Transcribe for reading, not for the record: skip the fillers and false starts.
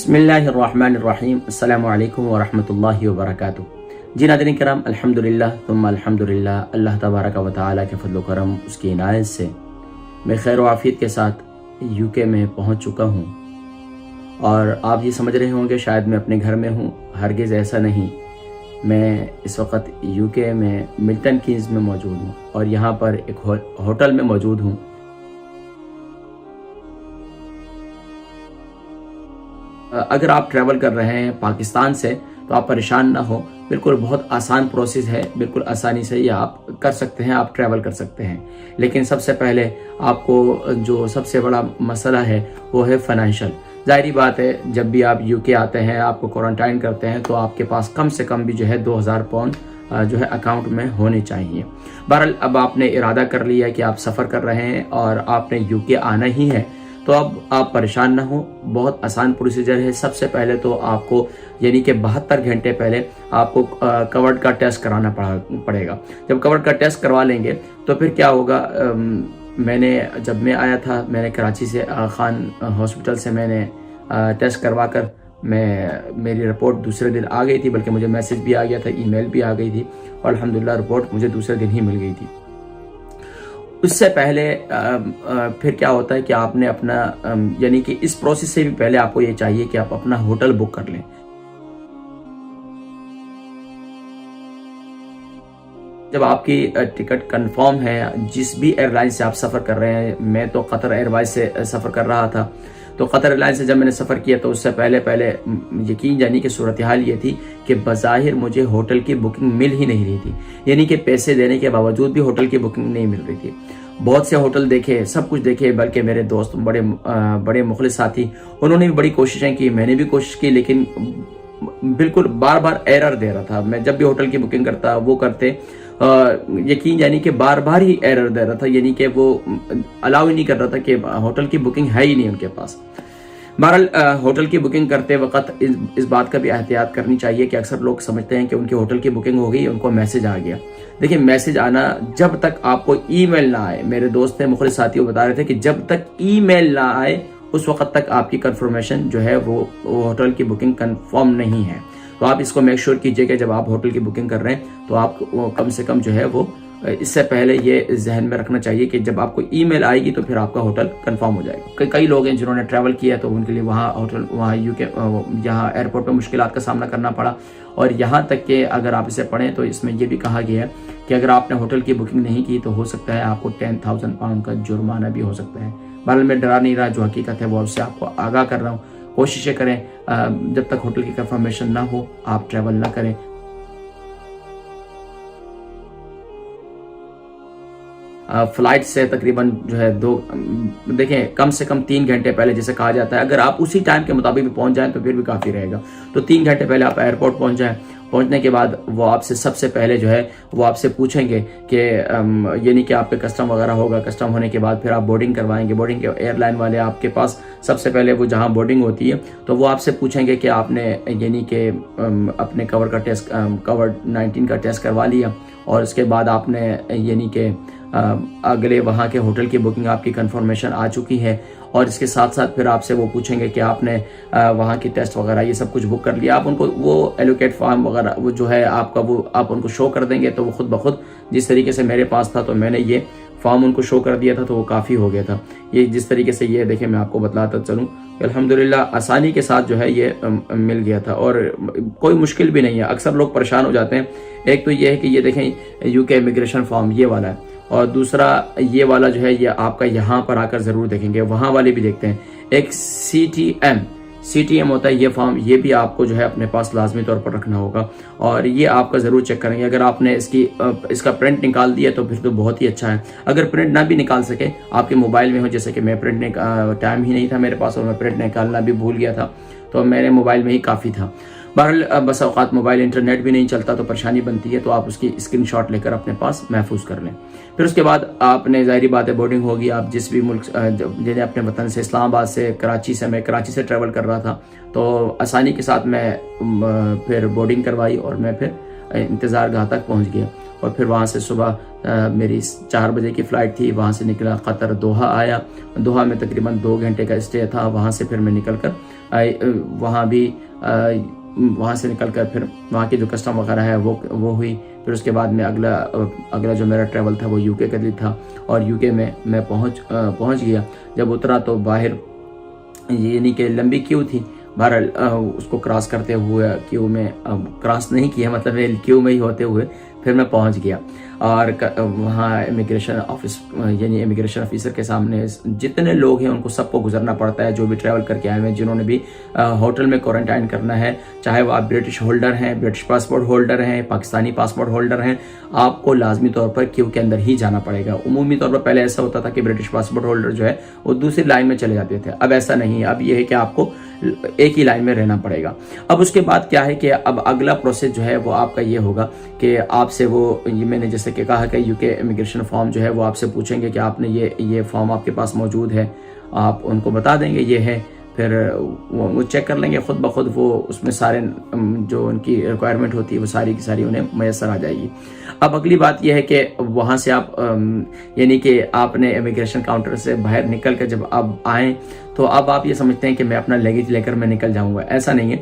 بسم اللہ الرحمن الرحیم السلام علیکم ورحمۃ اللہ وبرکاتہ۔ جی ناظرین کرام، الحمدللہ ثم الحمدللہ، اللہ تبارک و تعالیٰ کے فضل و کرم، اس کی عنایت سے میں خیر و عافیت کے ساتھ یو کے میں پہنچ چکا ہوں۔ اور آپ یہ سمجھ رہے ہوں گے شاید میں اپنے گھر میں ہوں، ہرگز ایسا نہیں۔ میں اس وقت یو کے میں ملٹن کینز میں موجود ہوں اور یہاں پر ایک ہوٹل میں موجود ہوں۔ اگر آپ ٹریول کر رہے ہیں پاکستان سے تو آپ پریشان نہ ہو، بالکل بہت آسان پروسیس ہے، بالکل آسانی سے یہ آپ کر سکتے ہیں، آپ ٹریول کر سکتے ہیں۔ لیکن سب سے پہلے آپ کو جو سب سے بڑا مسئلہ ہے وہ ہے فائنینشیل۔ ظاہری بات ہے، جب بھی آپ یو کے آتے ہیں، آپ کو کوارنٹائن کرتے ہیں تو آپ کے پاس کم سے کم بھی جو ہے 2000 پاؤنڈ جو ہے اکاؤنٹ میں ہونے چاہیے۔ بہرحال اب آپ نے ارادہ کر لیا کہ آپ سفر کر رہے ہیں اور آپ نے یو کے آنا ہی ہے، تو اب آپ پریشان نہ ہو، بہت آسان پروسیجر ہے۔ سب سے پہلے تو آپ کو یعنی کہ 72 گھنٹے پہلے آپ کو کووڈ کا ٹیسٹ کرانا پڑے گا۔ جب کووڈ کا ٹیسٹ کروا لیں گے تو پھر کیا ہوگا، جب میں آیا تھا، میں نے کراچی سے خان ہاسپٹل سے میں نے ٹیسٹ کروا کر میری رپورٹ دوسرے دن آ گئی تھی، بلکہ مجھے میسج بھی آ گیا تھا، ای میل بھی آ گئی تھی، اور الحمدللہ رپورٹ مجھے دوسرے دن ہی مل گئی تھی۔ اس سے پہلے پھر کیا ہوتا ہے کہ آپ نے اپنا یعنی کہ اس پروسیس سے بھی پہلے آپ کو یہ چاہیے کہ آپ اپنا ہوٹل بک کر لیں۔ جب آپ کی ٹکٹ کنفرم ہے، جس بھی ایئر لائن سے آپ سفر کر رہے ہیں، میں تو قطر ایئر ویز سے سفر کر رہا تھا، تو قطر ایئر لائن سے جب میں نے سفر کیا تو اس سے پہلے یقین جانی کہ صورتحال یہ تھی کہ بظاہر مجھے ہوٹل کی بکنگ مل ہی نہیں رہی تھی، یعنی کہ پیسے دینے کے باوجود بھی ہوٹل کی بکنگ نہیں مل رہی تھی۔ بہت سے ہوٹل دیکھے، سب کچھ دیکھے، بلکہ میرے دوست بڑے مخلص ساتھی، انہوں نے بھی بڑی کوششیں کی، میں نے بھی کوشش کی، لیکن بالکل بار بار ایرر دے رہا تھا۔ میں جب بھی ہوٹل کی بکنگ کرتا وہ کرتے یقین یعنی کہ بار بار ہی ایرر دے رہا تھا، یعنی کہ وہ الاؤ ہی نہیں کر رہا تھا کہ ہوٹل کی بکنگ ہے ہی نہیں ان کے پاس۔ بہرحال ہوٹل کی بکنگ کرتے وقت اس بات کا بھی احتیاط کرنی چاہیے کہ اکثر لوگ سمجھتے ہیں کہ ان کی ہوٹل کی بکنگ ہو گئی، ان کو میسج آ گیا۔ دیکھیں، میسج آنا جب تک آپ کو ای میل نہ آئے، میرے دوست مخلص ساتھی بتا رہے تھے کہ جب تک ای میل نہ آئے اس وقت تک آپ کی کنفرمیشن جو ہے وہ ہوٹل کی بکنگ کنفرم نہیں ہے۔ تو آپ اس کو میک شور کیجئے کہ جب آپ ہوٹل کی بکنگ کر رہے ہیں تو آپ کم سے کم جو ہے وہ اس سے پہلے یہ ذہن میں رکھنا چاہیے کہ جب آپ کو ای میل آئے گی تو پھر آپ کا ہوٹل کنفرم ہو جائے گا۔ کئی لوگ ہیں جنہوں نے ٹریول کیا تو ان کے لیے وہاں یو کے یہاں ایئرپورٹ پہ مشکلات کا سامنا کرنا پڑا، اور یہاں تک کہ اگر آپ اسے پڑھیں تو اس میں یہ بھی کہا گیا ہے کہ اگر آپ نے ہوٹل کی بکنگ نہیں کی تو ہو سکتا ہے آپ کو 10,000 پاؤنڈ کا جرمانہ بھی ہو سکتا ہے۔ بہرحال میں ڈرا نہیں رہا، جو حقیقت ہے وہ اس سے آپ کو آگاہ کر رہا ہوں۔ کوششیں کریں جب تک ہوٹل کی کنفرمیشن نہ ہو آپ ٹریول نہ کریں۔ فلائٹ سے تقریباً جو ہے دیکھیں کم سے کم 3 گھنٹے پہلے جیسے کہا جاتا ہے، اگر آپ اسی ٹائم کے مطابق بھی پہنچ جائیں تو پھر بھی کافی رہے گا۔ تو 3 گھنٹے پہلے آپ ایئرپورٹ پہنچ جائیں۔ پہنچنے کے بعد وہ آپ سے سب سے پہلے جو ہے وہ آپ سے پوچھیں گے کہ یعنی کہ آپ پہ کسٹم وغیرہ ہوگا، کسٹم ہونے کے بعد پھر آپ بورڈنگ کروائیں گے۔ بورڈنگ کے ایئر لائن والے آپ کے پاس سب سے پہلے وہ جہاں بورڈنگ ہوتی ہے تو وہ آپ سے پوچھیں گے کہ آپ نے یعنی کہ اپنے کووڈ-19 کا ٹیسٹ کروا لیا، اور اس کے بعد آپ نے یعنی کہ اگلے وہاں کے ہوٹل کی بکنگ آپ کی کنفرمیشن آ چکی ہے، اور اس کے ساتھ ساتھ پھر آپ سے وہ پوچھیں گے کہ آپ نے وہاں کی ٹیسٹ وغیرہ یہ سب کچھ بک کر لیا۔ آپ ان کو وہ ایلوکیٹ فارم وغیرہ وہ جو ہے آپ کا وہ آپ ان کو شو کر دیں گے، تو وہ خود بخود جس طریقے سے میرے پاس تھا تو میں نے یہ فارم ان کو شو کر دیا تھا تو وہ کافی ہو گیا تھا۔ یہ جس طریقے سے یہ دیکھیں میں آپ کو بتلاتا چلوں، الحمدللہ آسانی کے ساتھ جو ہے یہ مل گیا تھا، اور کوئی مشکل بھی نہیں ہے۔ اکثر لوگ پریشان ہو جاتے ہیں، ایک تو یہ ہے کہ یہ دیکھیں یو کے امیگریشن فارم یہ والا ہے، اور دوسرا یہ والا جو ہے یہ آپ کا یہاں پر آ کر ضرور دیکھیں گے، وہاں والے بھی دیکھتے ہیں۔ ایک سی ٹی ایم ہوتا ہے یہ فارم، یہ بھی آپ کو جو ہے اپنے پاس لازمی طور پر رکھنا ہوگا، اور یہ آپ کا ضرور چیک کریں گے۔ اگر آپ نے اس کا پرنٹ نکال دیا تو پھر تو بہت ہی اچھا ہے۔ اگر پرنٹ نہ بھی نکال سکے، آپ کے موبائل میں ہو، جیسے کہ میں ٹائم ہی نہیں تھا میرے پاس اور میں پرنٹ نکالنا بھی بھول گیا تھا، تو میرے موبائل میں ہی کافی تھا۔ بہرحال بس اوقات موبائل انٹرنیٹ بھی نہیں چلتا تو پریشانی بنتی ہے، تو آپ اس کی اسکرین شاٹ لے کر اپنے پاس محفوظ کر لیں۔ پھر اس کے بعد آپ نے ظاہری بات ہے بورڈنگ ہوگی، آپ جس بھی ملک جنہیں اپنے وطن سے اسلام آباد سے میں کراچی سے ٹریول کر رہا تھا تو آسانی کے ساتھ میں پھر بورڈنگ کروائی اور میں پھر انتظار گاہ تک پہنچ گیا۔ اور پھر وہاں سے صبح میری 4 بجے کی فلائٹ تھی، وہاں سے نکلا قطر دوحہ آیا، دوحہ میں تقریباً 2 گھنٹے کا اسٹے تھا، وہاں سے پھر میں نکل کر وہاں سے نکل کر پھر وہاں کی جو کسٹم وغیرہ ہے وہ ہوئی، پھر اس کے بعد میں اگلا جو میرا ٹریول تھا وہ UK کا تھا، اور UK میں پہنچ گیا۔ جب اترا تو باہر یعنی کہ لمبی کیو تھی، بہرحال اس کو کراس کرتے ہوئے کیو میں کراس نہیں کیا، مطلب کیو میں ہی ہوتے ہوئے پھر میں پہنچ گیا، اور وہاں امیگریشن آفیسر کے سامنے جتنے لوگ ہیں ان کو سب کو گزرنا پڑتا ہے، جو بھی ٹریول کر کے آئے ہیں، جنہوں نے بھی ہوٹل میں کوارنٹائن کرنا ہے، چاہے وہ آپ برٹش ہولڈر ہیں، برٹش پاسپورٹ ہولڈر ہیں، پاکستانی پاسپورٹ ہولڈر ہیں، آپ کو لازمی طور پر کیو کے اندر ہی جانا پڑے گا۔ عمومی طور پر پہلے ایسا ہوتا تھا کہ برٹش پاسپورٹ ہولڈر جو ہے وہ دوسری لائن میں چلے جاتے تھے، اب ایسا نہیں ہے، اب یہ ہے کہ آپ کو ایک ہی لائن میں رہنا پڑے گا۔ اب اس کے بعد کیا ہے کہ اب اگلا پروسیس جو ہے وہ آپ کا یہ ہوگا کہ آپ سے میں نے جیسے کہ کہا کہ UK امیگریشن فارم جو ہے وہ آپ سے پوچھیں گے کہ آپ نے یہ فارم آپ کے پاس موجود ہے، آپ ان کو بتا دیں گے یہ ہے، پھر وہ چیک کر لیں گے خود بخود، وہ اس میں سارے جو ان کی ریکوائرمنٹ ہوتی ہے وہ ساری کی ساری انہیں میسر آ جائے گی۔ اب اگلی بات یہ ہے کہ وہاں سے آپ یعنی کہ آپ نے امیگریشن کاؤنٹر سے باہر نکل کر جب آپ آئیں تو اب آپ یہ سمجھتے ہیں کہ میں اپنا لیگیج لے کر میں نکل جاؤں گا، ایسا نہیں ہے۔